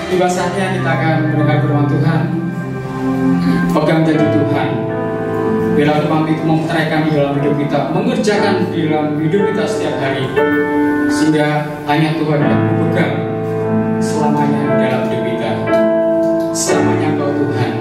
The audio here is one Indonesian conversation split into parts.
Tiba saatnya kita akan mendengar firman Tuhan. Pegang janji Tuhan. Biarlah firman itu mempunyai kami dalam hidup kita, mengerjakan dalam hidup kita setiap hari, sehingga hanya Tuhan yang memegang selamanya dalam hidup kita. Selamanya Engkau Tuhan.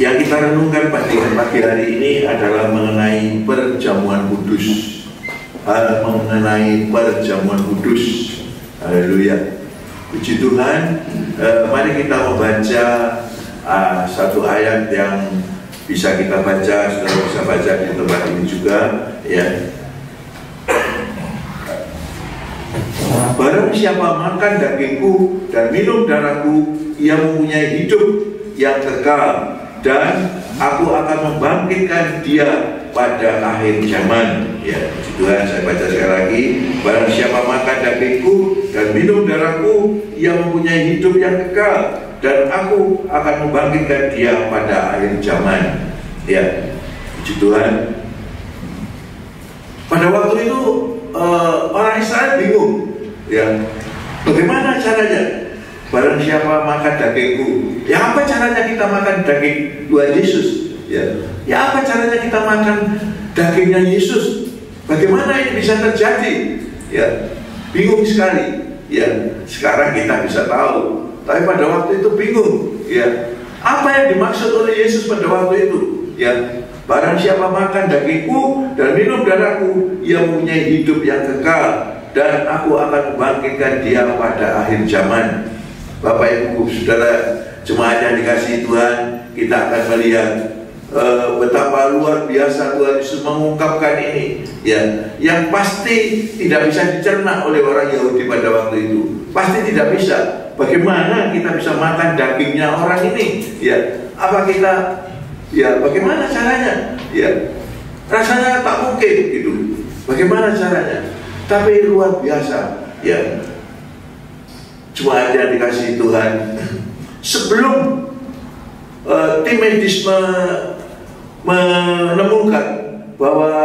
Yang kita renungkan pagi hari ini adalah mengenai perjamuan kudus. Mengenai perjamuan kudus. Haleluya. Puji Tuhan. Mari kita membaca satu ayat yang bisa kita baca, saudara bisa baca di tempat ini juga, ya. Barang siapa makan dagingku dan minum darahku, ia mempunyai hidup yang kekal, dan aku akan membangkitkan dia pada akhir zaman. Ya, Tuhan, saya baca sekali lagi. Barang siapa makan dagingku dan minum darahku, ia mempunyai hidup yang kekal, dan aku akan membangkitkan dia pada akhir zaman. Ya, puji Tuhan. Pada waktu itu orang Israel bingung, ya, bagaimana caranya? Barang siapa makan dagingku, ya apa caranya kita makan daging Tuhan Yesus? Ya apa caranya kita makan dagingnya Yesus? Bagaimana ini bisa terjadi? Ya, bingung sekali. Ya, sekarang kita bisa tahu, tapi pada waktu itu bingung. Ya, apa yang dimaksud oleh Yesus pada waktu itu? Ya, barang siapa makan dagingku dan minum darahku, ia mempunyai hidup yang kekal, dan aku akan membangkitkan dia pada akhir zaman. Bapak Ibu Saudara jemaat yang dikasihi Tuhan, kita akan melihat betapa luar biasa Tuhan Yesus mengungkapkan ini, ya, yang pasti tidak bisa dicerna oleh orang Yahudi pada waktu itu. Pasti tidak bisa. Bagaimana kita bisa makan dagingnya orang ini? Ya, apa kita, ya, bagaimana caranya? Ya, rasanya tak mungkin gitu. Bagaimana caranya? Tapi luar biasa, ya. Jemaat yang dikasihi Tuhan, sebelum tim medis menemukan bahwa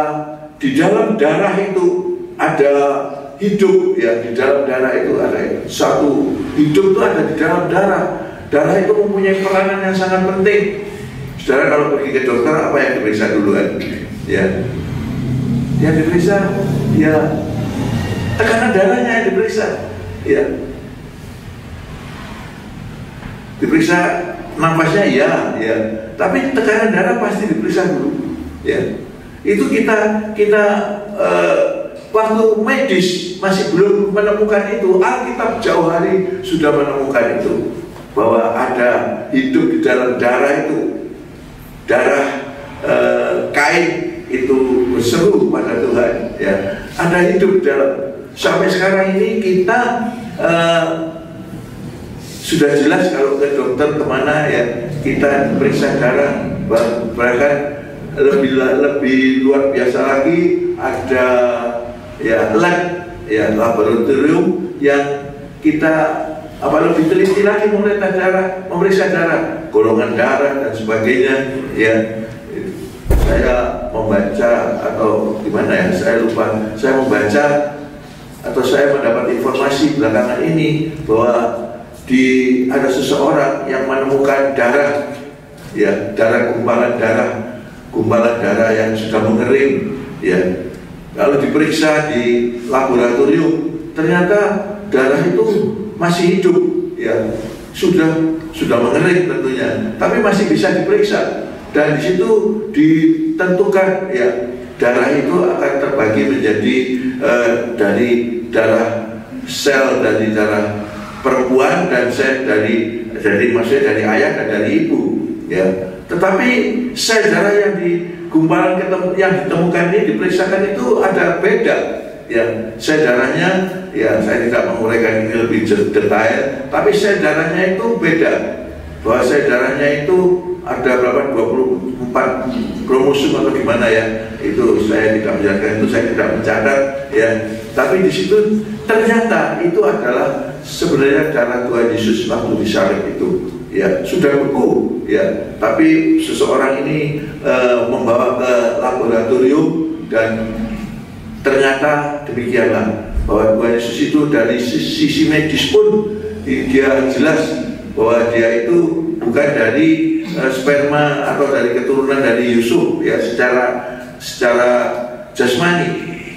di dalam darah itu ada hidup, ya, di dalam darah itu ada satu hidup, itu ada di dalam darah. Darah itu mempunyai peranan yang sangat penting. Saudara kalau pergi ke dokter, apa yang diperiksa duluan? Ya, yang diperiksa, ya, tekanan darahnya yang diperiksa, ya. Diperiksa nafasnya, ya, tapi tekanan darah pasti diperiksa dulu, ya. Itu kita waktu medis masih belum menemukan itu. Alkitab jauh hari sudah menemukan itu, bahwa ada hidup di dalam darah itu. Darah Kain itu berseru pada Tuhan, ya, ada hidup dalam. Sampai sekarang ini kita sudah jelas kalau ke dokter kemana ya kita periksa darah, bahkan lebih luar biasa lagi ada ya lab ya laboratorium yang kita lebih teliti lagi memeriksa darah, golongan darah dan sebagainya ya. Saya membaca atau gimana ya, saya lupa, saya membaca atau saya mendapat informasi belakangan ini bahwa ada seseorang yang menemukan darah ya, gumpalan darah yang sudah mengering ya. Lalu diperiksa di laboratorium, ternyata darah itu masih hidup ya, sudah mengering tentunya, tapi masih bisa diperiksa. Dan di situ ditentukan ya darah itu akan terbagi menjadi dari darah sel dari darah perempuan dan sel dari maksudnya dari ayah dan dari ibu ya. Tetapi sel darah yang yang ditemukan ini diperiksakan itu ada beda ya. Sel darahnya ya, saya tidak menguraikan ini lebih detail, tapi sel darahnya itu beda. Bahwa sel darahnya itu ada berapa, 24 kromosom atau gimana ya, itu saya tidak menjelaskan, itu saya tidak mencatat ya. Tapi di situ ternyata itu adalah sebenarnya darah Tuhan Yesus waktu disalib itu ya, sudah beku ya. Tapi seseorang ini membawa ke laboratorium dan ternyata demikianlah, bahwa Tuhan Yesus itu dari sisi medis pun dia jelas bahwa dia itu bukan dari sperma atau dari keturunan dari Yusuf ya secara jasmani,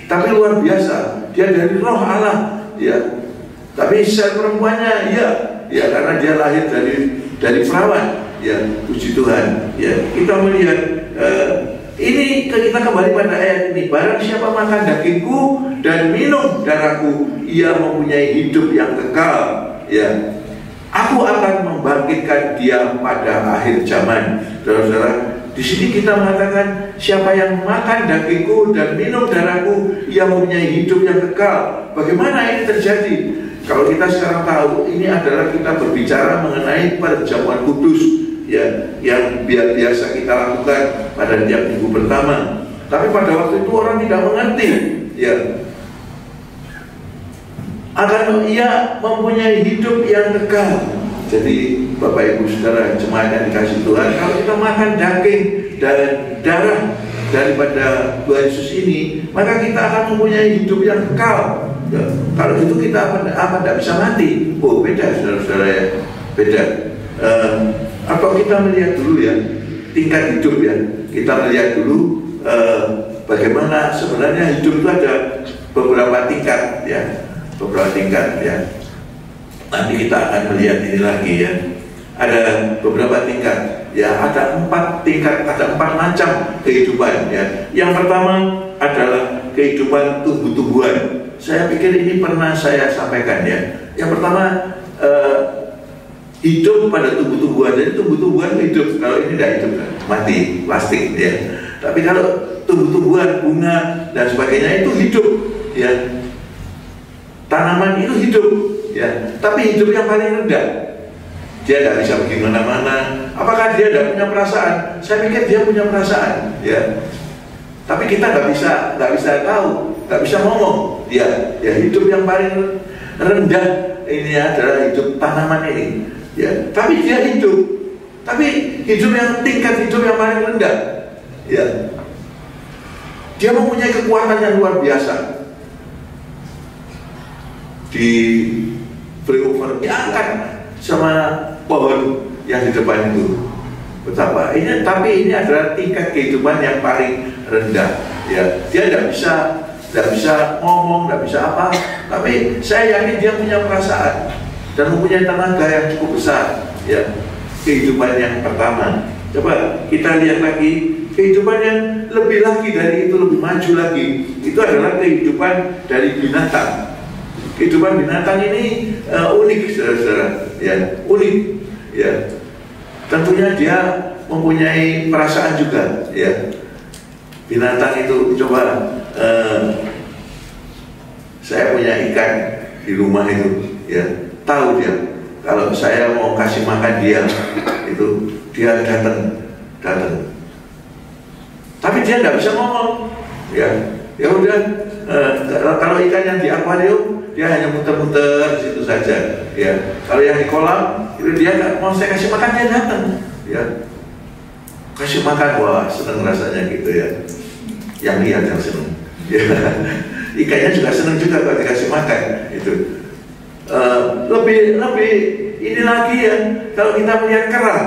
tapi luar biasa dia dari roh Allah ya. Tapi sel perempuannya ya karena dia lahir dari perawan ya, puji Tuhan ya. Kita melihat ini, kita kembali pada ayat ini, barang siapa makan dagingku dan minum darahku, ia mempunyai hidup yang kekal ya. Aku akan membangkitkan dia pada akhir zaman. Saudara-saudara, di sini kita mengatakan siapa yang makan dagingku dan minum darahku, ia mempunyai hidup yang kekal. Bagaimana ini terjadi? Kalau kita sekarang tahu, ini adalah kita berbicara mengenai perjamuan kudus ya, yang biasa kita lakukan pada tiap minggu pertama. Tapi pada waktu itu orang tidak mengerti ya, akan ia mempunyai hidup yang kekal. Jadi Bapak Ibu Saudara jemaat yang dikasih Tuhan, kalau kita makan daging dan darah daripada Tuhan Yesus ini, maka kita akan mempunyai hidup yang kekal ya. Kalau itu kita tidak bisa mati. Oh beda saudara-saudara ya, beda. Atau kita melihat dulu ya tingkat hidup ya, kita melihat dulu bagaimana sebenarnya hidup itu ada beberapa tingkat ya. Beberapa tingkat ya. Nanti kita akan melihat ini lagi ya. Ada beberapa tingkat ya, ada 4 tingkat, ada 4 macam kehidupan ya. Yang pertama adalah kehidupan tumbuh-tumbuhan. Saya pikir ini pernah saya sampaikan ya. Yang pertama hidup pada tumbuh-tumbuhan. Jadi tumbuh-tumbuhan hidup, kalau ini tidak hidup kan, mati, plastik ya. Tapi kalau tumbuh-tumbuhan, bunga dan sebagainya itu hidup ya. Tanaman itu hidup ya, tapi hidup yang paling rendah. Dia tidak bisa pergi mana-mana. Apakah dia tidak punya perasaan? Saya pikir dia punya perasaan ya. Tapi kita nggak bisa tahu, nggak bisa ngomong. Ya hidup yang paling rendah ini adalah hidup tanaman ini ya. Tapi dia hidup, tapi hidup yang tingkat hidup yang paling rendah ya. Dia mempunyai kekuatan yang luar biasa. Di flyover diangkat sama pohon yang di depan itu. Betapa ini, tapi ini adalah tingkat kehidupan yang paling rendah ya. Dia tidak bisa ngomong, tidak bisa apa, tapi saya yakin dia punya perasaan dan mempunyai tenaga yang cukup besar ya. Kehidupan yang pertama. Coba kita lihat lagi kehidupan yang lebih lagi dari itu, lebih maju lagi. Itu adalah kehidupan dari binatang. Kehidupan binatang ini unik, saudara-saudara, ya, unik, ya. Tentunya dia mempunyai perasaan juga, ya. Binatang itu, coba, saya punya ikan di rumah itu, ya, tahu dia kalau saya mau kasih makan dia, itu dia datang. Tapi dia nggak bisa ngomong, ya udah. Kalau ikan yang di akuarium, dia hanya muter-muter di situ saja. Ya, kalau yang di kolam, itu dia nggak mau saya kasih makan, dia datang. Ya, kasih makan, wah seneng rasanya gitu ya. Yang lihat yang seneng. Ya. Ikannya juga seneng juga kalau dikasih makan. Itu lebih ini lagi ya. Kalau kita melihat kerang,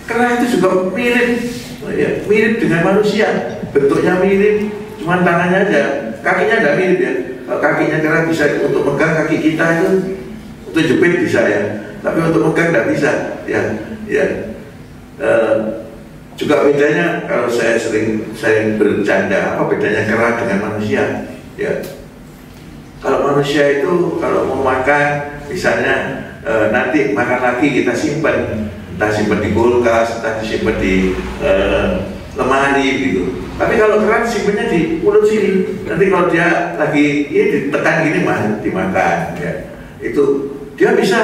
kerang itu juga mirip dengan manusia, bentuknya mirip, cuma tangannya aja, kakinya tidak mirip ya. Kalau kakinya kerang bisa untuk megang, kaki kita itu untuk jepit bisa ya, tapi untuk megang tidak bisa ya. Juga bedanya, kalau saya sering bercanda, apa bedanya kerang dengan manusia ya. Kalau manusia itu kalau mau makan, misalnya nanti makan lagi kita simpan, entah simpan di kulkas, entah disimpan di lemari gitu. Tapi kalau kerang simpannya di mulut sini, nanti kalau dia lagi ditekan gini mah dimakan ya. Itu dia bisa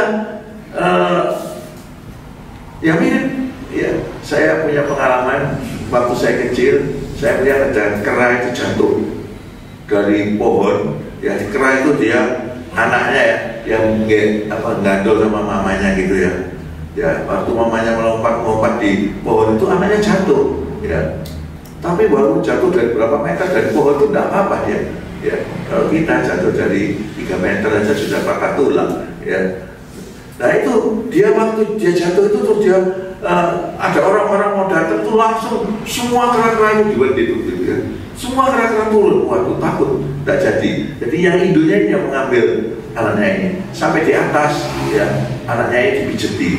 ya mirip ya. Saya punya pengalaman waktu saya kecil, saya melihat ada kera itu jatuh dari pohon ya. Di kera itu dia anaknya ya, yang gandol sama mamanya gitu ya. Ya, waktu mamanya melompat di pohon itu anaknya jatuh ya. Tapi baru jatuh dari berapa meter dari pohon itu tidak apa-apa ya. Ya, kalau kita jatuh dari 3 meter aja sudah patah tulang ya. Nah itu dia waktu dia jatuh itu terus dia ada orang-orang mau datang tuh langsung semua kera-kera itu diwedit gitu ya. Semua kera-kera turun, waduh takut, tidak jadi. Jadi yang induknya ini yang mengambil anaknya ini sampai di atas ya, anaknya ini dipijeti.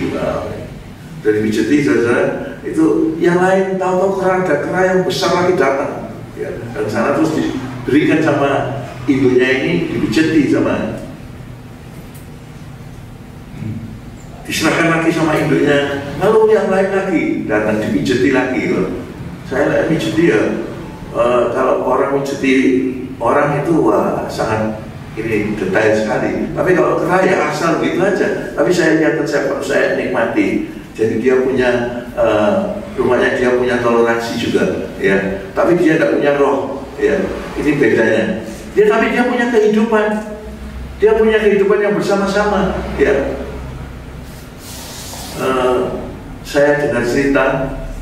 Dari pijeti saudara itu yang lain tahu-tahu ada kera yang besar lagi datang ya, dan sana terus diberikan sama induknya ini, dipijeti sama, diserahkan lagi sama induknya, lalu yang lain lagi datang dipijeti lagi loh. Saya lihat pijeti ya, kalau orang pijeti orang itu wah sangat ini detail sekali. Tapi kalau kera ya asal gitu aja. Tapi saya lihat saya nikmati. Jadi dia punya rumahnya, dia punya toleransi juga ya. Tapi dia tidak punya roh ya. Ini bedanya. Tapi dia punya kehidupan. Dia punya kehidupan yang bersama-sama ya. Saya dengar cerita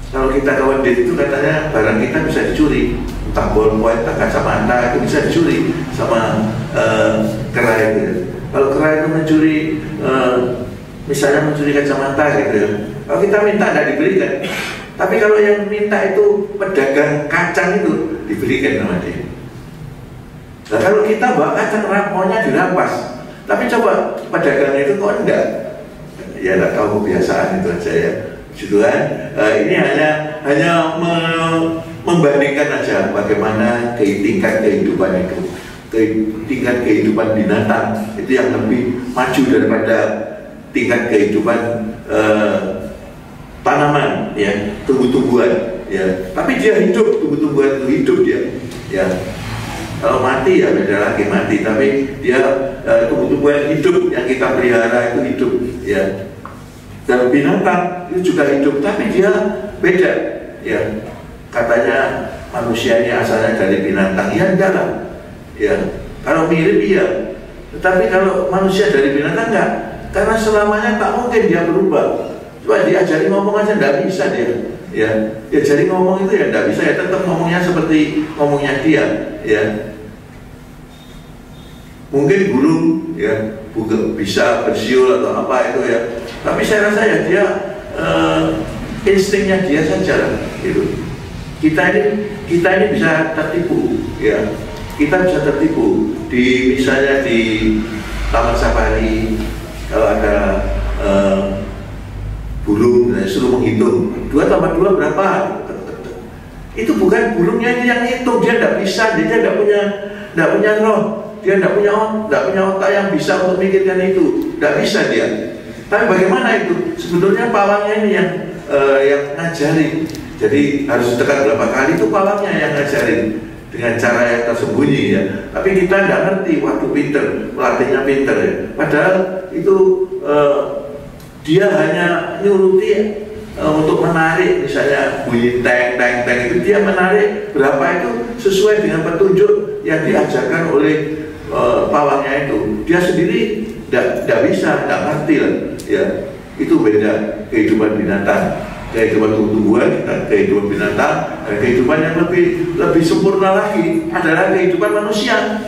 kalau kita kawan date itu katanya barang kita bisa dicuri, entah ballpoint, entah kacamata itu bisa dicuri sama kera itu. Kalau kera itu mencuri, misalnya mencuri kacamata gitu ya, kalau kita minta tidak diberikan. Tapi kalau yang minta itu pedagang kacang itu diberikan sama dia. Nah kalau kita bawa kacang maunya dirampas, tapi coba pedagangnya itu kok enggak? Ya tidak tahu, kebiasaan itu aja ya. Gitu kan? Ini hanya membandingkan aja bagaimana tingkat kehidupan itu, tingkat kehidupan binatang itu yang lebih maju daripada tingkat kehidupan tanaman ya, tumbuh-tumbuhan ya. Tapi dia hidup, tumbuh-tumbuhan itu hidup dia ya. Kalau mati ya beda lagi mati, tapi dia tumbuh-tumbuhan hidup yang kita pelihara itu hidup ya. Dan binatang itu juga hidup, tapi dia beda ya. Katanya manusia ini asalnya dari binatang, ya enggak lah ya. Kalau mirip iya, tetapi kalau manusia dari binatang enggak, karena selamanya tak mungkin dia berubah. Coba diajari ngomong aja enggak bisa dia ya. Diajari ngomong itu ya enggak bisa ya, tetap ngomongnya seperti ngomongnya dia ya. Mungkin burung ya bisa bersiul atau apa itu ya, tapi saya rasa ya dia instingnya dia saja gitu. Kita ini bisa tertipu ya, kita bisa tertipu misalnya di taman safari kalau ada burung suruh menghitung 2 tambah 2 berapa, itu bukan burungnya yang hitung, dia tidak bisa, dia tidak punya roh. Dia tidak punya otak yang bisa untuk memikirkan itu, tidak bisa dia. Tapi bagaimana itu? Sebetulnya pawangnya ini yang ngajarin. Jadi harus tekan berapa kali itu pawangnya yang ngajarin dengan cara yang tersembunyi ya. Tapi kita tidak ngerti, waktu pinter, pelatihnya pinter ya. Padahal itu dia hanya nyuruti untuk menarik, misalnya bunyi teng itu dia menarik berapa itu sesuai dengan petunjuk yang diajarkan oleh pawangnya itu. Dia sendiri tidak bisa, tidak ngerti lah, ya. Itu beda kehidupan binatang, kehidupan tumbuhan, kehidupan binatang, dan kehidupan yang lebih sempurna lagi adalah kehidupan manusia.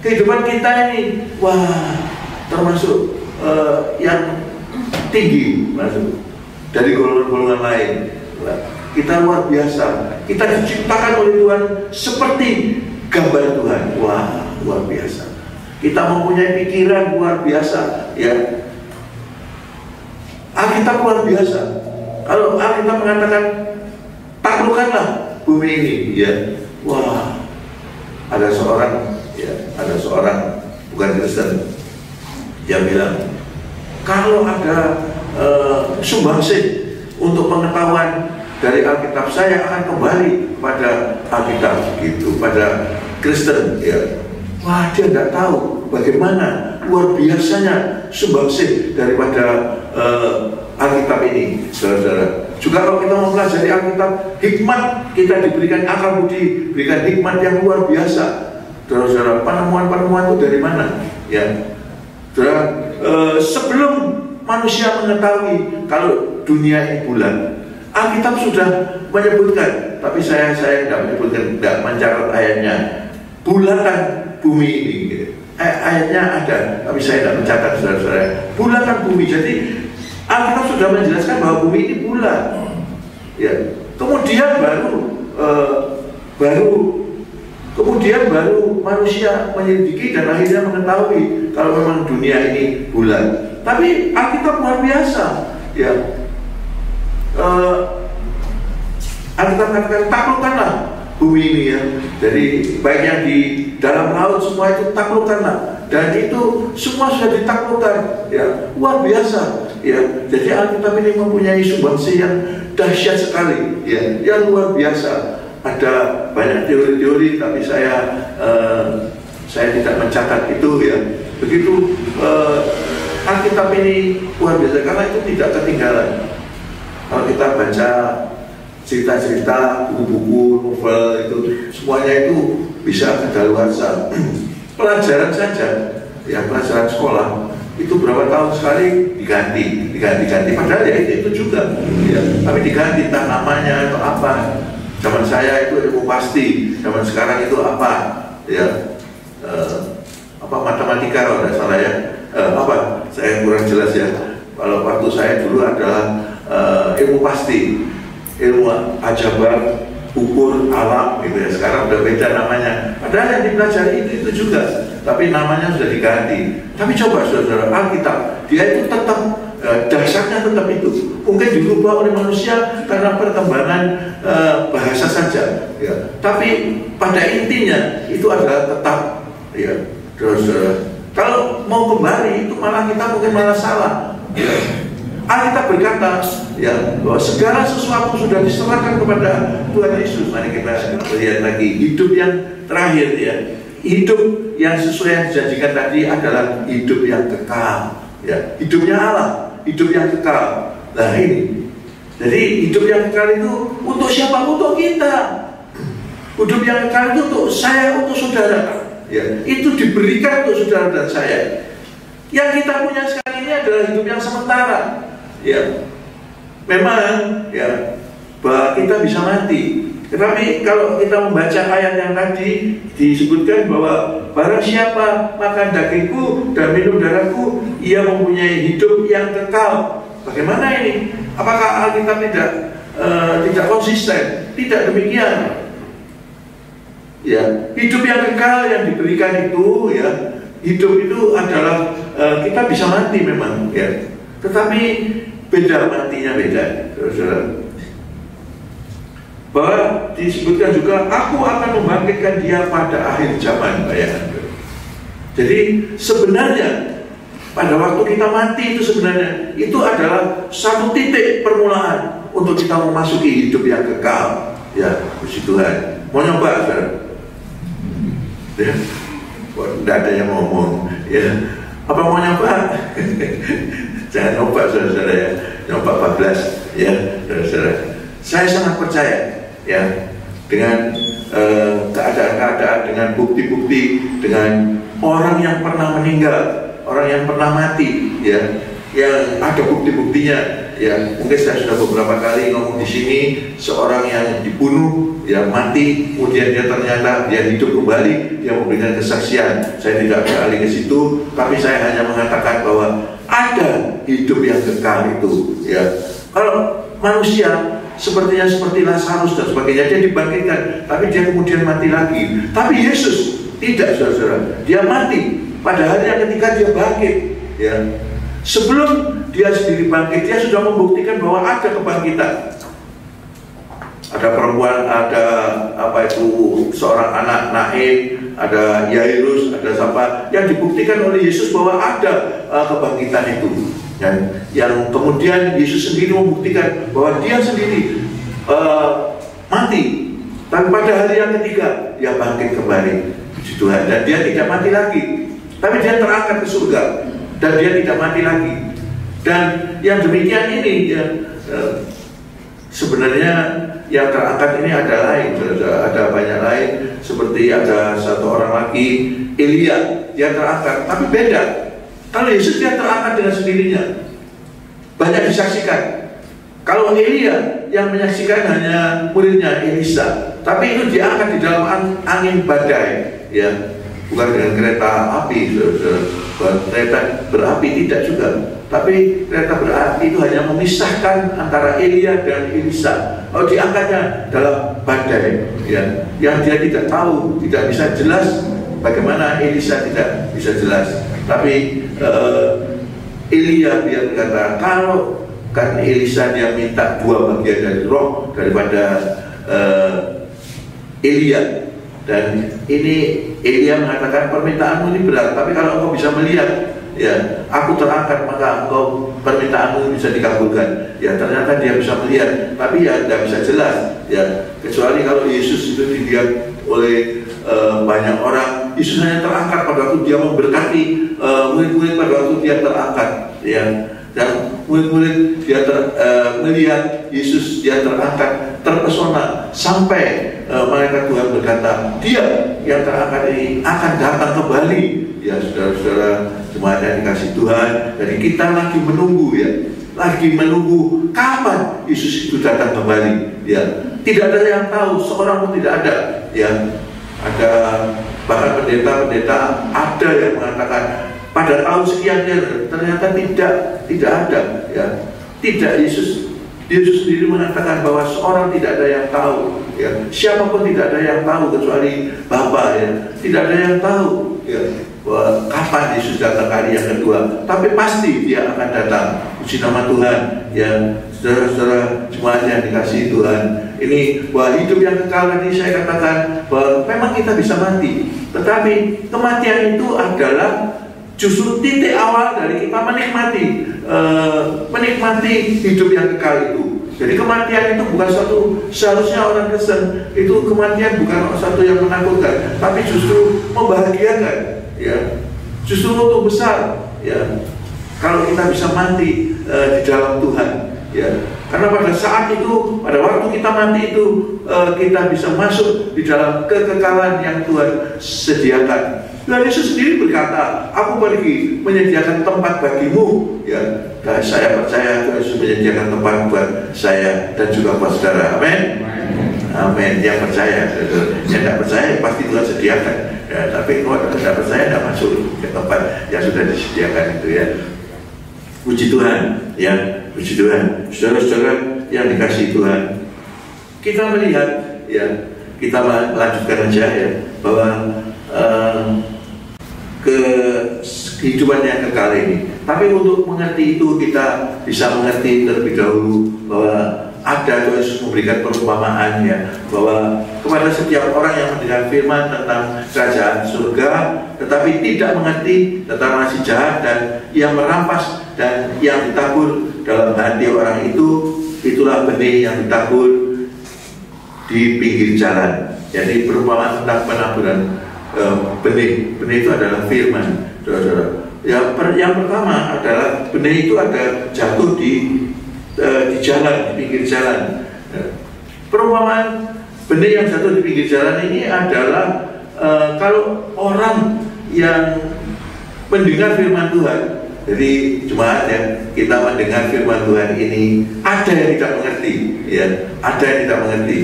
Kehidupan kita ini, wah, termasuk yang tinggi, masuk dari golongan-golongan lain. Kita luar biasa. Kita diciptakan oleh Tuhan seperti gambar Tuhan. Wah, luar biasa. Kita mempunyai pikiran luar biasa, ya. Alkitab luar biasa. Kalau Alkitab mengatakan taklukkanlah bumi ini, ya. Wah, ada seorang bukan Kristen yang bilang, kalau ada sumbangsih untuk pengetahuan dari Alkitab, saya akan kembali pada Alkitab, gitu, pada Kristen, ya. Wah, dia tidak tahu bagaimana luar biasanya sumbangsih daripada Alkitab ini, saudara. Juga kalau kita mempelajari Alkitab, hikmat, kita diberikan akal budi, diberikan hikmat yang luar biasa, saudara. Penemuan-penemuan itu dari mana, ya, saudara? Sebelum manusia mengetahui kalau dunia ini bulat, Alkitab sudah menyebutkan, tapi saya tidak menyebutkan, tidak mencatat ayatnya, bulatan bumi ini, gitu. Ayatnya ada, tapi saya tidak mencatat, saudara-saudara. Bulatan bumi, jadi Alkitab sudah menjelaskan bahwa bumi ini bulat, ya. Kemudian baru manusia menyelidiki dan akhirnya mengetahui kalau memang dunia ini bulat. Tapi Alkitab luar biasa, ya. Alkitab katakan taklukkanlah bumi ini, ya. Jadi baik yang di dalam laut semua itu taklukkanlah, dan itu semua sudah ditaklukkan, ya. Luar biasa, ya. Jadi Alkitab ini mempunyai sumbangsih yang dahsyat sekali, ya, yang luar biasa. Ada banyak teori-teori, tapi saya tidak mencatat itu, ya. Begitu Alkitab ini luar biasa karena itu tidak ketinggalan. Kalau kita baca cerita-cerita, buku-buku, novel, itu semuanya itu bisa kedaluarsa. Pelajaran saja, ya, pelajaran sekolah itu berapa tahun sekali diganti. Padahal ya itu juga, ya, tapi diganti, entah namanya atau apa. Zaman saya itu ilmu pasti, zaman sekarang itu apa, ya, matematika kalau tidak salah, ya, saya kurang jelas, ya. Kalau waktu saya dulu adalah ilmu pasti, ilmu aljabar, ukur alam, gitu, ya. Sekarang udah beda namanya. Padahal yang dipelajari itu juga, tapi namanya sudah diganti. Tapi coba saudara, Alkitab dia itu tetap dasarnya tetap itu. Mungkin dirubah oleh manusia karena perkembangan bahasa saja, ya. Tapi pada intinya itu adalah tetap, ya. Terus kalau mau kembali itu malah kita mungkin malah salah, ya. Alkitab berkata, ya, bahwa segala sesuatu sudah diserahkan kepada Tuhan Yesus. Mari kita lihat lagi hidup yang terakhir, ya. Hidup yang sesuai yang dijanjikan tadi adalah hidup yang kekal, ya. Hidupnya Allah, hidup yang kekal. Nah ini, jadi hidup yang kekal itu untuk siapa? Untuk kita. Hidup yang kekal itu untuk saya, untuk saudara, ya. Itu diberikan untuk saudara dan saya. Yang kita punya sekarang ini adalah hidup yang sementara, ya. Memang, ya, bahwa kita bisa mati. Tetapi kalau kita membaca ayat yang tadi disebutkan bahwa barang siapa makan dagingku dan minum darahku, ia mempunyai hidup yang kekal. Bagaimana ini? Apakah Alkitab tidak konsisten? Tidak demikian. Ya, hidup yang kekal yang diberikan itu, ya, hidup itu adalah kita bisa mati memang, ya. Tetapi beda, matinya beda, saudara. Bahwa disebutkan juga, aku akan membangkitkan dia pada akhir zaman, ya. Jadi sebenarnya pada waktu kita mati itu sebenarnya itu adalah satu titik permulaan untuk kita memasuki hidup yang kekal, ya. Puji Tuhan. Mau nyoba, saudara? Ya, tidak ada yang ngomong, ya. Apa mau nyoba? Jangan nyoba saudara-saudara ya, nyoba 14 ya saudara-saudara. Saya sangat percaya ya dengan keadaan-keadaan, dengan bukti-bukti, dengan orang yang pernah meninggal, orang yang pernah mati ya, yang ada bukti-buktinya ya. Mungkin saya sudah beberapa kali ngomong di sini, seorang yang dibunuh ya, mati, kemudian dia ternyata dia hidup kembali, dia memberikan kesaksian. Saya tidak beralih ke situ, tapi saya hanya mengatakan bahwa ada hidup yang kekal itu ya. Kalau manusia sepertinya seperti Lazarus dan sebagainya, dia dibangkitkan, tapi dia kemudian mati lagi. Tapi Yesus tidak, saudara-saudara, dia mati pada hari yang ketika dia bangkit ya. Sebelum dia sendiri bangkit, dia sudah membuktikan bahwa ada kebangkitan. Ada perempuan, ada apa itu, seorang anak Naim, ada Yairus, ada siapa, yang dibuktikan oleh Yesus bahwa ada kebangkitan itu. Dan yang kemudian Yesus sendiri membuktikan bahwa dia sendiri mati, tapi pada hari yang ketiga dia bangkit kembali, puji Tuhan. Dan dia tidak mati lagi, tapi dia terangkat ke surga, dan dia tidak mati lagi. Dan yang demikian ini ya, sebenarnya yang terangkat ini ada lain, ada banyak lain. Seperti ada satu orang lagi, Elia, dia terangkat, tapi beda. Kalau Yesus dia terangkat dengan sendirinya, banyak disaksikan. Kalau Elia yang menyaksikan hanya muridnya Elisa, tapi itu diangkat di dalam angin badai, ya, bukan dengan kereta api, kereta berapi tidak juga. Tapi kereta berapi itu hanya memisahkan antara Elia dan Elisa. Oh, diangkatnya dalam badai, ya, yang dia tidak tahu, tidak bisa jelas bagaimana Elisa tidak bisa jelas. Tapi Elia dia berkata, kalau kan Elisa dia minta 2 bagian dari roh daripada Elia. Dan ini Elia mengatakan, permintaanmu ini berat, tapi kalau engkau bisa melihat, ya, aku terangkat, maka engkau permintaanmu bisa dikabulkan. Ya, ternyata dia bisa melihat, tapi ya tidak bisa jelas, ya, kecuali kalau Yesus itu dilihat oleh banyak orang. Yesus hanya terangkat pada waktu dia memberkati murid-murid, pada waktu dia terangkat, ya. Dan murid-murid dia melihat Yesus, dia terangkat, terpesona, sampai malaikat Tuhan berkata, dia yang terangkat ini akan datang kembali. Ya, saudara-saudara jemaat yang dikasih Tuhan. Jadi kita lagi menunggu, ya, lagi menunggu kapan Yesus itu datang kembali. Ya, tidak ada yang tahu, seorang pun tidak ada. Ya, ada bahkan pendeta-pendeta ada yang mengatakan pada tahun sekian, ternyata tidak ada, ya. Tidak. Yesus sendiri mengatakan bahwa seorang tidak ada yang tahu, ya. Siapapun tidak ada yang tahu kecuali Bapa, ya. Tidak ada yang tahu, ya, bahwa kapan Yesus datang kali yang kedua. Tapi pasti dia akan datang. Puji nama Tuhan, ya. Saudara-saudara jemaat yang dikasihi Tuhan, ini bahwa hidup yang kekal tadi saya katakan bahwa memang kita bisa mati, tetapi kematian itu adalah justru titik awal dari kita menikmati hidup yang kekal itu. Jadi kematian itu bukan suatu, seharusnya orang Kristen itu kematian bukan suatu yang menakutkan, tapi justru membahagiakan, ya, justru untuk besar, ya, kalau kita bisa mati di dalam Tuhan, ya. Karena pada saat itu, pada waktu kita mati itu, kita bisa masuk di dalam kekekalan yang Tuhan sediakan. Dan Yesus sendiri berkata, aku pergi menyediakan tempat bagimu, ya. Dan saya percaya Tuhan Yesus menyediakan tempat buat saya dan juga buat saudara. Amin. Amin. Yang percaya, yang tidak percaya pasti Tuhan sediakan, ya. Tapi kalau tidak percaya tidak masuk ke tempat yang sudah disediakan itu, ya. Puji Tuhan, ya. Puji Tuhan. Saudara-saudara yang dikasihi Tuhan, kita melihat, ya, kita melanjutkan aja, ya, bahwa kehidupan yang kekal ini. Tapi untuk mengerti itu kita bisa mengerti terlebih dahulu bahwa ada Tuhan Yesus memberikan perumpamaan, ya, bahwa kepada setiap orang yang mendengar firman tentang kerajaan surga tetapi tidak mengerti tentang nasi jahat dan yang merampas dan yang ditabur dalam hati orang itu, itulah benih yang ditabur di pinggir jalan. Jadi perumpamaan tentang penaburan benih itu adalah firman, saudara-saudara. Yang pertama adalah benih itu ada jatuh di jalan, di pinggir jalan. Perumpamaan benih yang jatuh di pinggir jalan ini adalah kalau orang yang mendengar firman Tuhan, jadi jemaat ya, kita mendengar firman Tuhan ini, ada yang tidak mengerti, ya, ada yang tidak mengerti.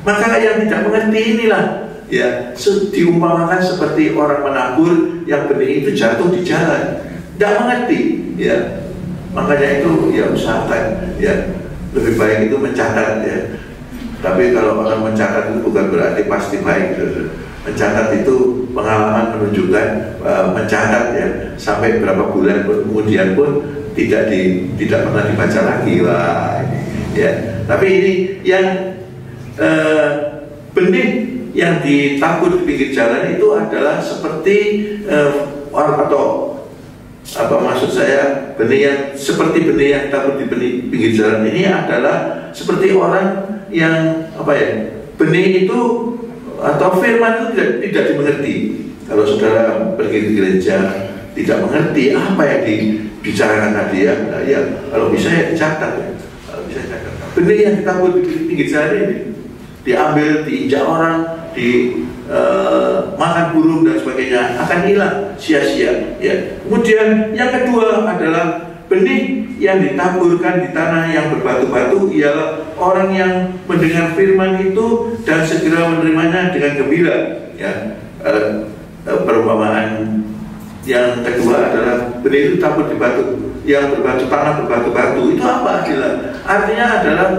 Maka yang tidak mengerti inilah, ya, diumpamakan seperti orang menabur yang benih itu jatuh di jalan, tidak mengerti, ya. Makanya itu ya usahakan, ya, lebih baik itu mencatat, ya. Tapi kalau orang mencatat itu bukan berarti pasti baik. Mencatat itu pengalaman menunjukkan mencatat ya sampai berapa bulan kemudian pun tidak pernah dibaca lagi, wah, ya. Tapi ini yang benih yang ditabur di pinggir jalan itu adalah seperti orang, atau apa maksud saya, benih yang seperti benih yang ditabur di pinggir jalan ini adalah seperti orang yang apa ya, benih itu atau firman itu tidak dimengerti. Kalau saudara pergi ke gereja tidak mengerti apa yang dibicarakan tadi, ya, nah, ya kalau bisa ya dicatat, ya. Kalau bisa catat. Benih yang ditabur di pinggir jalan ini diambil, diinjak orang, makan burung dan sebagainya, akan hilang, sia-sia, ya. Kemudian yang kedua adalah benih yang ditaburkan di tanah yang berbatu-batu, ialah orang yang mendengar firman itu dan segera menerimanya dengan gembira, ya. Perumpamaan yang kedua adalah benih itu tabur di batu yang berbatu, tanah berbatu-batu. Itu apa artinya adalah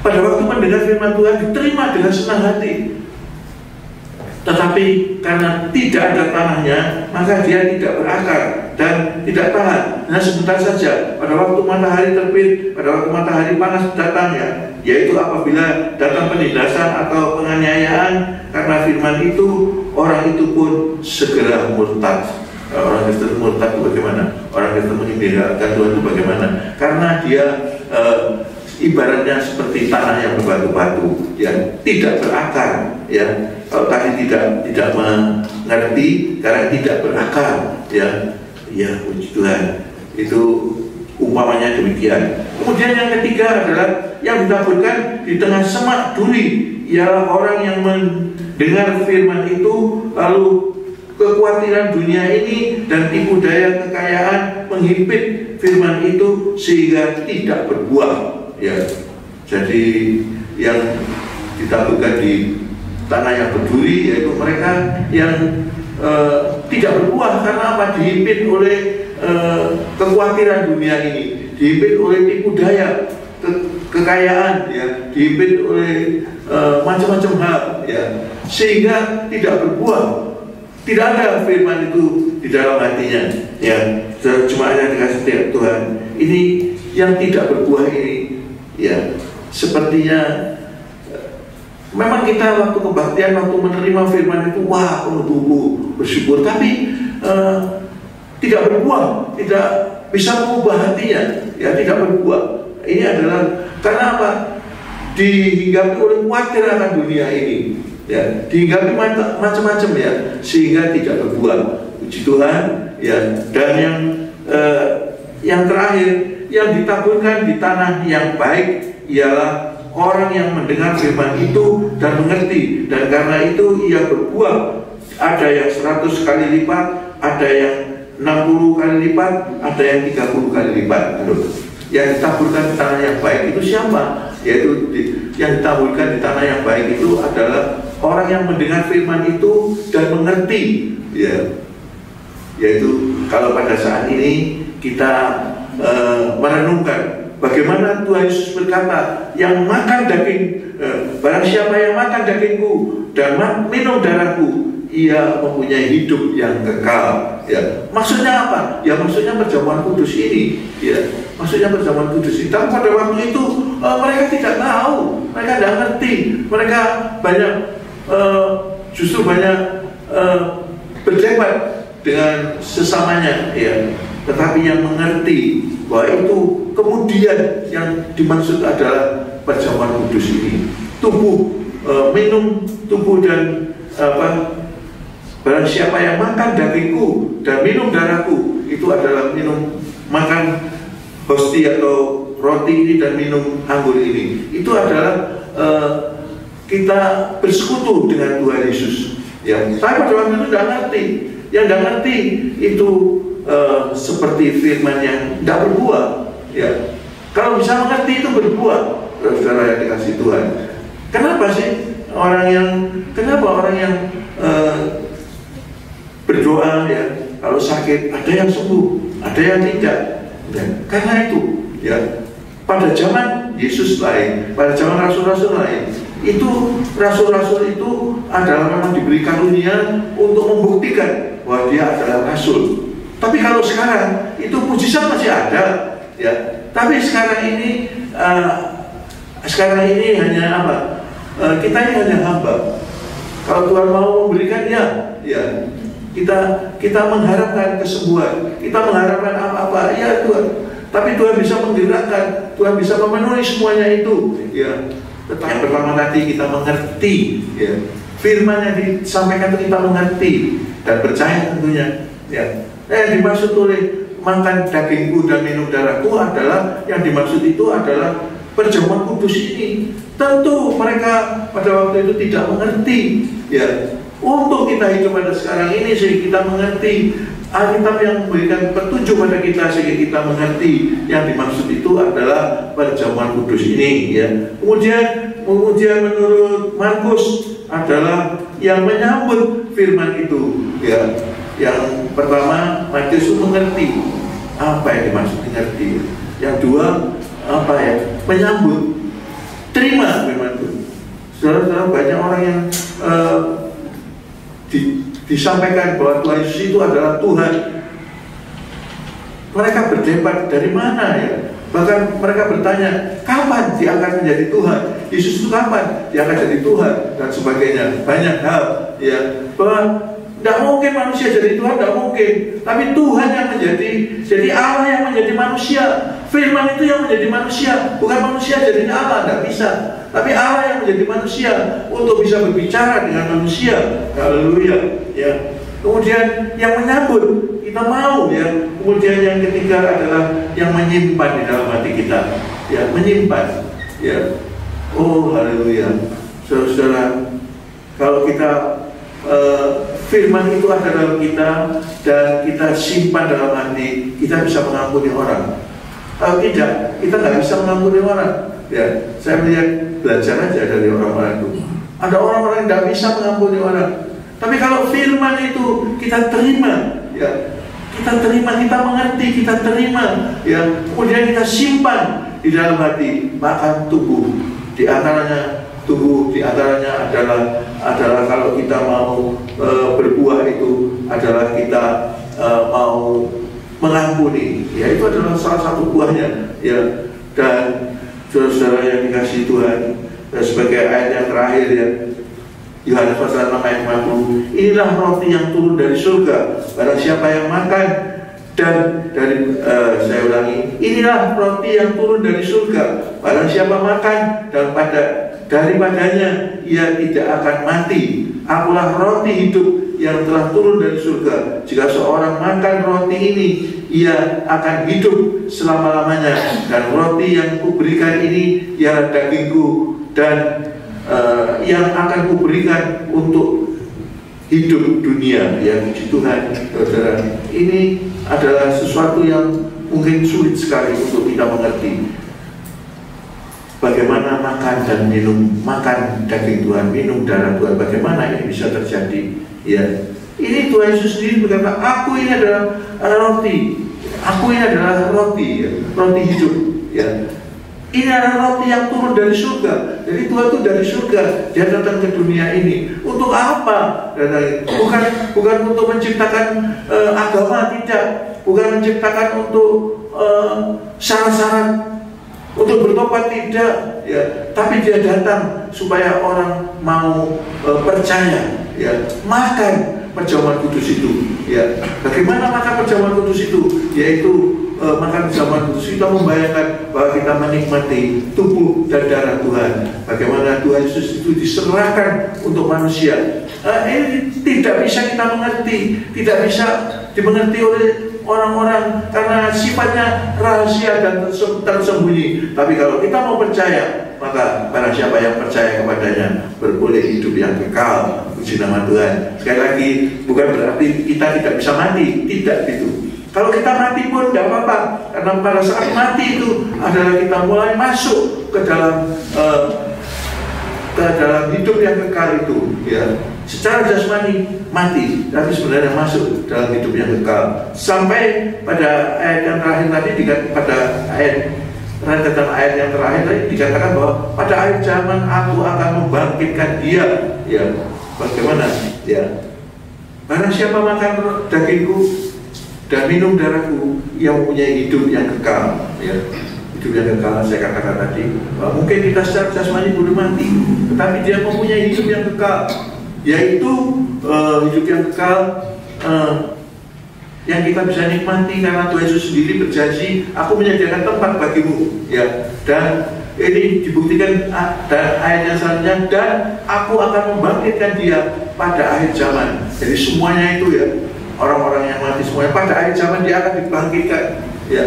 pada waktu mendengar firman Tuhan diterima dengan senang hati, tetapi karena tidak ada tanahnya, maka dia tidak berakar dan tidak tahan. Nah, sebentar saja pada waktu matahari terbit, pada waktu matahari panas datangnya, yaitu apabila datang penindasan atau penganiayaan karena firman itu, orang itu pun segera murtad. Orang Kristen murtad itu bagaimana? Orang Kristen meninggalkan Tuhan itu bagaimana? Karena dia ibaratnya seperti tanah yang berbatu-batu, ya, tidak berakar, ya. Kalau tadi tidak mengerti karena tidak berakar, ya, ya, puji Tuhan. Itu umpamanya demikian. Kemudian yang ketiga adalah yang ditaburkan di tengah semak duri, ialah orang yang mendengar firman itu lalu kekhawatiran dunia ini dan tipu daya kekayaan menghimpit firman itu sehingga tidak berbuah. Ya, jadi yang ditaburkan di tanah yang berduri yaitu mereka yang tidak berbuah karena apa? Dihimpit oleh kekhawatiran dunia ini, dihimpit oleh tipu daya kekayaan, ya, dihimpit oleh macam-macam hal, ya, sehingga tidak berbuah. Tidak ada firman itu di dalam hatinya, ya. Cuma ada dikasih Tuhan. Ini yang tidak berbuah ini, ya, sepertinya memang kita waktu kebaktian, waktu menerima firman itu, wah, penuh bersyukur, tapi tidak berbuah, tidak bisa mengubah hatinya, ya, tidak berbuah. Ini adalah karena apa? Dihinggapi oleh khawatir akan dunia ini, ya, dihinggapi macam-macam, ya, sehingga tidak berbuah. Puji Tuhan, ya. Dan yang terakhir, yang ditaburkan di tanah yang baik ialah orang yang mendengar firman itu dan mengerti, dan karena itu ia berbuah. Ada yang 100 kali lipat, ada yang 60 kali lipat, ada yang 30 kali lipat. Yang ditaburkan di tanah yang baik itu siapa? Yaitu yang ditaburkan di tanah yang baik itu adalah orang yang mendengar firman itu dan mengerti, ya. Yaitu kalau pada saat ini kita merenungkan bagaimana Tuhan Yesus berkata, yang makan daging, barang siapa yang makan dagingku dan minum darahku, ia mempunyai hidup yang kekal, ya. Maksudnya apa? Ya, maksudnya perjamuan kudus ini, ya. Maksudnya perjamuan kudus ini. Tapi pada waktu itu mereka tidak tahu, mereka tidak ngerti, mereka banyak justru banyak berdebat dengan sesamanya, ya. Tetapi yang mengerti bahwa itu kemudian yang dimaksud adalah perjamuan kudus ini, tubuh, minum tubuh dan Barang siapa yang makan dagingku dan minum darahku, itu adalah makan hosti atau roti ini dan minum anggur ini. Itu adalah kita bersekutu dengan Tuhan Yesus. Ya, saya pada waktu itu tidak ngerti. Yang tidak ngerti itu seperti firman yang tidak berbuah. Ya, kalau bisa mengerti itu berbuah, saudara yang dikasih Tuhan. Kenapa sih orang yang berdoa ya, kalau sakit ada yang sembuh, ada yang tidak. Ya, karena itu ya, pada zaman Yesus lain, pada zaman rasul-rasul lain, itu rasul-rasul itu adalah memang diberi karunia untuk membuktikan bahwa dia adalah rasul. Tapi kalau sekarang itu mujizat masih ada ya, tapi sekarang ini hanya apa? Kita ini hanya hamba. Kalau Tuhan mau memberikan ya kita mengharapkan kesembuhan, kita mengharapkan apa-apa ya Tuhan. Tapi Tuhan bisa menggerakkan, Tuhan bisa memenuhi semuanya itu ya. Tetapi yang pertama tadi kita mengerti ya, firman yang disampaikan itu kita mengerti dan percaya tentunya ya. Yang dimaksud oleh makan dagingku dan minum darahku adalah, yang dimaksud itu adalah perjamuan kudus ini. Tentu mereka pada waktu itu tidak mengerti ya. Untuk kita hidup pada sekarang ini sehingga kita mengerti, Alkitab yang memberikan petunjuk pada kita sehingga kita mengerti yang dimaksud itu adalah perjamuan kudus ini ya. Kemudian menurut Markus adalah yang menyambut firman itu ya. Yang pertama, Markus mengerti apa yang dimaksud mengerti. Yang dua, apa ya? Menyambut, terima firman itu. Saudara-saudara, banyak orang yang disampaikan bahwa Tuhan Yesus itu adalah Tuhan. Mereka berdebat dari mana ya? Bahkan mereka bertanya, kapan dia akan menjadi Tuhan? Yesus itu kapan dia akan jadi Tuhan? Dan sebagainya. Banyak hal ya, bahwa tidak mungkin manusia jadi Tuhan, tidak mungkin. Tapi Tuhan yang menjadi, jadi Allah yang menjadi manusia. Firman itu yang menjadi manusia, bukan manusia jadi Allah, tidak bisa. Tapi Allah yang menjadi manusia untuk bisa berbicara dengan manusia. Haleluya ya. Kemudian yang menyambut, kita mau ya. Kemudian yang ketiga adalah yang menyimpan di dalam hati kita ya, menyimpan ya. Oh haleluya. Saudara, kalau kita firman itu ada dalam kita dan kita simpan dalam hati, kita bisa mengampuni orang. Kalau tidak, kita nggak bisa mengampuni orang. Ya, saya melihat, belajar aja dari orang-orang itu. Ada orang-orang yang tidak bisa mengampuni orang. Tapi kalau firman itu kita terima, ya, kita terima, kita mengerti, kita terima, ya, kemudian kita simpan di dalam hati, maka tubuh di antaranya adalah kalau kita mau berbuah itu adalah kita mau mengampuni, ya itu adalah salah satu buahnya ya. Dan saudara yang dikasihi Tuhan, sebagai ayat yang terakhir ya, Yohanes pasal 6 ayat 50, inilah roti yang turun dari surga, barang siapa yang makan dan dari saya ulangi, inilah roti yang turun dari surga, barang siapa makan dan daripadanya ia tidak akan mati. Akulah roti hidup yang telah turun dari surga. Jika seorang makan roti ini, ia akan hidup selama-lamanya. Dan roti yang kuberikan ini ialah dagingku dan yang akan kuberikan untuk hidup dunia. Ya, puji Tuhan, saudara. Ini adalah sesuatu yang mungkin sulit sekali untuk kita mengerti. Bagaimana makan dan minum, makan daging Tuhan, minum darah Tuhan, bagaimana ini bisa terjadi? Ya, ini Tuhan Yesus sendiri berkata, aku ini adalah roti, aku ini adalah roti, ya, roti hidup. Ya, ini adalah roti yang turun dari surga. Jadi Tuhan itu dari surga, dia datang ke dunia ini. Untuk apa? Bukan untuk menciptakan agama, tidak. Bukan menciptakan untuk syarat-syarat untuk bertobat, tidak ya, tapi dia datang supaya orang mau percaya ya, makan perjamuan kudus itu ya. Bagaimana makan perjamuan kudus itu? Yaitu makan bersama Yesus, kita membayangkan bahwa kita menikmati tubuh dan darah Tuhan. Bagaimana Tuhan Yesus itu diserahkan untuk manusia. Ini tidak bisa kita mengerti, tidak bisa dimengerti oleh orang-orang karena sifatnya rahasia dan tersembunyi. Tapi kalau kita mau percaya, maka barang siapa yang percaya kepadanya beroleh hidup yang kekal. Puji nama Tuhan. Sekali lagi, bukan berarti kita tidak bisa mati, tidak gitu. Kalau kita mati pun tidak apa-apa, karena pada saat mati itu adalah kita mulai masuk ke dalam hidup yang kekal itu, ya. Secara jasmani mati, tapi sebenarnya masuk dalam hidup yang kekal. Sampai pada ayat yang terakhir tadi, pada ayat yang terakhir tadi dikatakan bahwa pada akhir zaman aku akan membangkitkan dia, ya. Bagaimana? Ya. Barang siapa makan dagingku dan minum darahku, yang mempunyai hidup yang kekal, ya. Hidup yang kekal saya katakan tadi, mungkin kita secara jasmani belum mati, tetapi dia mempunyai hidup yang kekal, yaitu hidup yang kekal yang kita bisa nikmati karena Tuhan Yesus sendiri berjanji, aku menyediakan tempat bagimu, ya. Dan ini dibuktikan dan ayat yang selanjutnya, dan aku akan membangkitkan dia pada akhir zaman. Jadi semuanya itu, ya, orang-orang yang mati semuanya pada akhir zaman dia akan dibangkitkan, ya.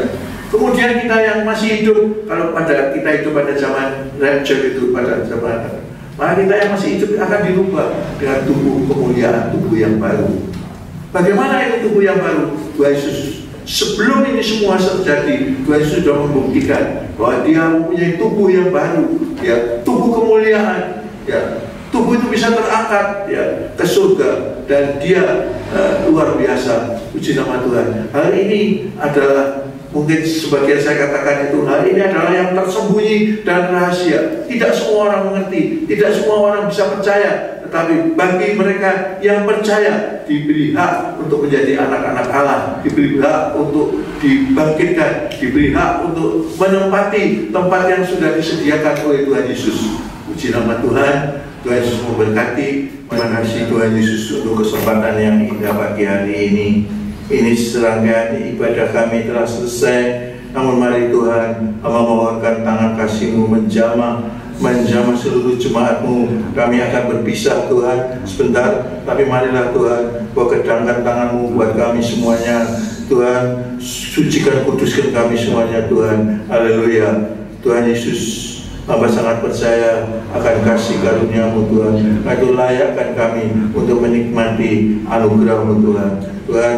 Kemudian kita yang masih hidup, kalau pada kita hidup pada zaman rapture itu, pada zaman, maka kita yang masih hidup akan dirubah dengan tubuh kemuliaan, tubuh yang baru. Bagaimana itu tubuh yang baru? Tuhan Yesus sebelum ini semua terjadi, Tuhan Yesus sudah membuktikan bahwa dia mempunyai tubuh yang baru, ya, tubuh kemuliaan, ya. Tubuh itu bisa terangkat, ya, ke surga, dan dia luar biasa. Puji nama Tuhan. Hal ini adalah, mungkin sebagian saya katakan itu, hal ini adalah yang tersembunyi dan rahasia. Tidak semua orang mengerti, tidak semua orang bisa percaya. Tetapi bagi mereka yang percaya, diberi hak untuk menjadi anak-anak Allah, diberi hak untuk dibangkitkan, diberi hak untuk menempati tempat yang sudah disediakan oleh Tuhan Yesus. Puji nama Tuhan. Tuhan Yesus memberkati. Terima kasih Tuhan Yesus untuk kesempatan yang indah pagi hari ini. Ini serangkaian ibadah kami telah selesai. Namun mari Tuhan, hamba memohonkan tangan kasih-Mu menjamah seluruh jemaat-Mu. Kami akan berpisah Tuhan sebentar, tapi marilah Tuhan, Kau kedangkan tangan-Mu buat kami semuanya. Tuhan, sucikan, kuduskan kami semuanya Tuhan. Haleluya. Tuhan Yesus, hamba sangat percaya akan kasih karunia-Mu Tuhan. Itu layakkan kami untuk menikmati anugerah-Mu Tuhan. Tuhan,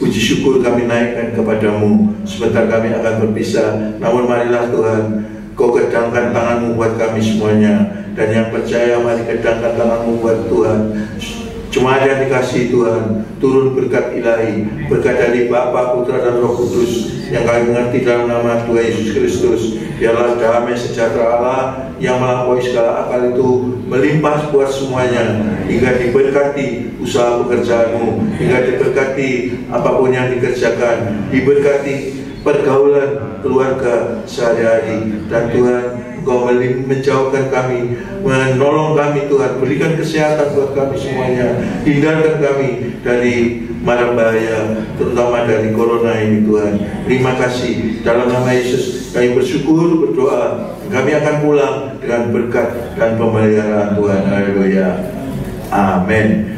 puji syukur kami naikkan kepadamu. Sebentar kami akan berpisah, namun marilah Tuhan, Kau kedangkan tangan-Mu buat kami semuanya. Dan yang percaya, mari kedangkan tangan-Mu buat Tuhan. Cuma ada dikasih Tuhan, turun berkat ilahi, berkat dari Bapa, Putra, dan Roh Kudus yang kami mengerti dalam nama Tuhan Yesus Kristus. Biarlah damai sejahtera Allah yang melampaui segala akal itu melimpah buat semuanya, hingga diberkati usaha pekerjaanmu, hingga diberkati apapun yang dikerjakan, diberkati pergaulan keluarga sehari-hari. Dan Tuhan, Engkau menjauhkan kami, menolong kami Tuhan, berikan kesehatan buat kami semuanya, hindarkan kami dari mara bahaya, terutama dari corona ini Tuhan. Terima kasih, dalam nama Yesus kami bersyukur, berdoa, kami akan pulang dengan berkat dan pemeliharaan Tuhan. Haleluya. Amin.